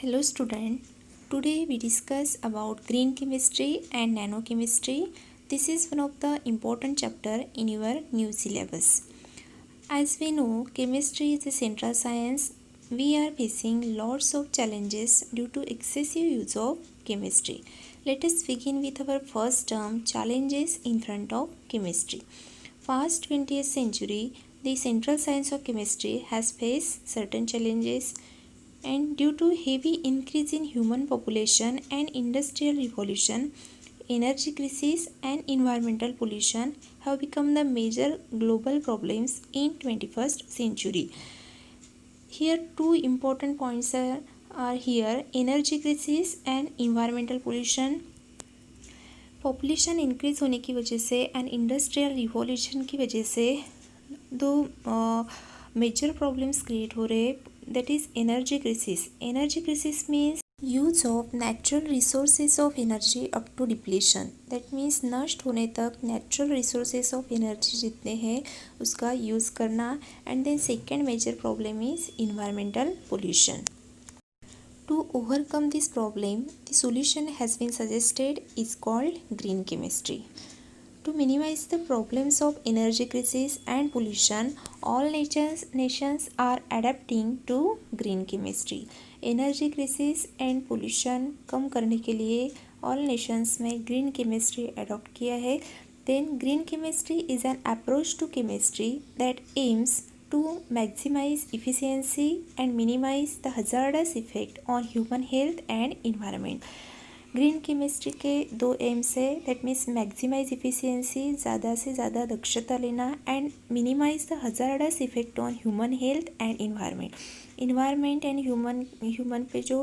Hello student, today we discuss about green chemistry and nanochemistry. This is one of the important chapter in your new syllabus. As we know, chemistry is a central science. We are facing lots of challenges due to excessive use of chemistry. Let us begin with our first term, challenges in front of chemistry. Past 20th century, the central science of chemistry has faced certain challenges, and due to heavy increase in human population and industrial revolution, energy crisis and environmental pollution have become the major global problems in 21st century. Here two important points are here: energy crisis and environmental pollution. Population increase होने की वजह से and industrial revolution की वजह से दो major problems create हो रहे, that is energy crisis. Energy crisis means use of natural resources of energy up to depletion. That means नष्ट होने तक natural resources of energy जितने हैं उसका use करना. And then second major problem is environmental pollution. To overcome this problem, the solution has been suggested is called green chemistry. To minimize the problems of energy crisis and pollution, all nations are adapting to green chemistry. Energy crisis and pollution कम करने के लिए all nations में green chemistry adopt किया है. Then green chemistry is an approach to chemistry that aims to maximize efficiency and minimize the hazardous effect on human health and environment. Green chemistry के दो AIIMS है, that means maximise efficiency, ज़्यादा से ज़्यादा दक्षता लेना, and minimise the hazardous effect on human health and environment and human पे जो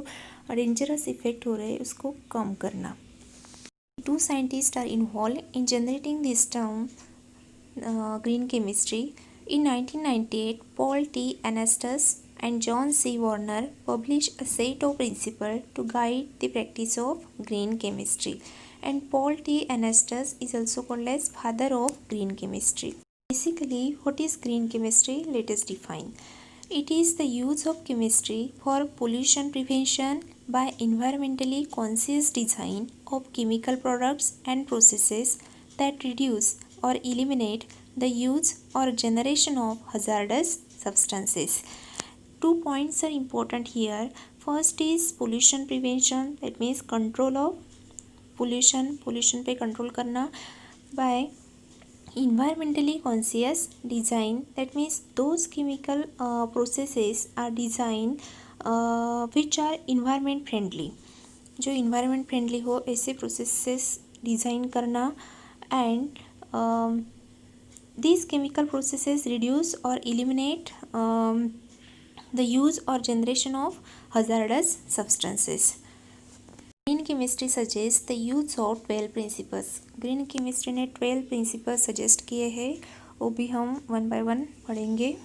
डेंजरस इफेक्ट हो रहे हैं उसको कम करना. Two scientist are involve in generating this term green chemistry. In 1998, Paul T. Anastas and John C. Warner published a set of principles to guide the practice of green chemistry. And Paul T. Anastas is also called as father of green chemistry. Basically, what is green chemistry? Let us define. It is the use of chemistry for pollution prevention by environmentally conscious design of chemical products and processes that reduce or eliminate the use or generation of hazardous substances. 2 points are important here. First is pollution prevention, that means control of pollution पे control करना by environmentally conscious design, that means those chemical processes are designed which are environment friendly, जो environment friendly हो ऐसे processes design करना. And these chemical processes reduce or eliminate the use or generation of hazardous substances. Green chemistry suggests the use of 12 principles. Green chemistry ने 12 principles suggest किए हैं, वो भी हम one by one पढ़ेंगे.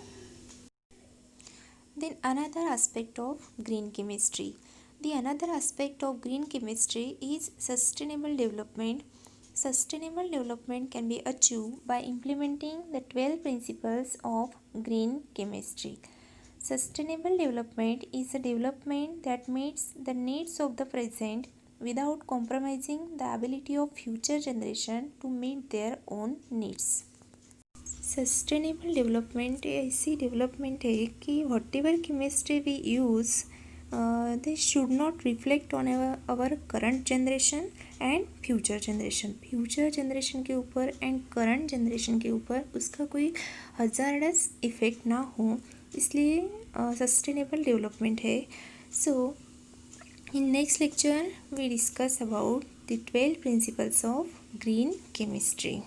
Then another aspect of green chemistry. The another aspect of green chemistry is sustainable development. Sustainable development can be achieved by implementing the 12 principles of green chemistry. Sustainable development is a development that meets the needs of the present without compromising the ability of future generation to meet their own needs. Sustainable development ऐसी development है कि whatever chemistry we use, they should not reflect on our current generation and future generation. Future generation के ऊपर and current generation के ऊपर उसका कोई hazardous effect ना हो, इसलिए सस्टेनेबल डेवलपमेंट है. So in next lecture we discuss about the 12 principles of green chemistry.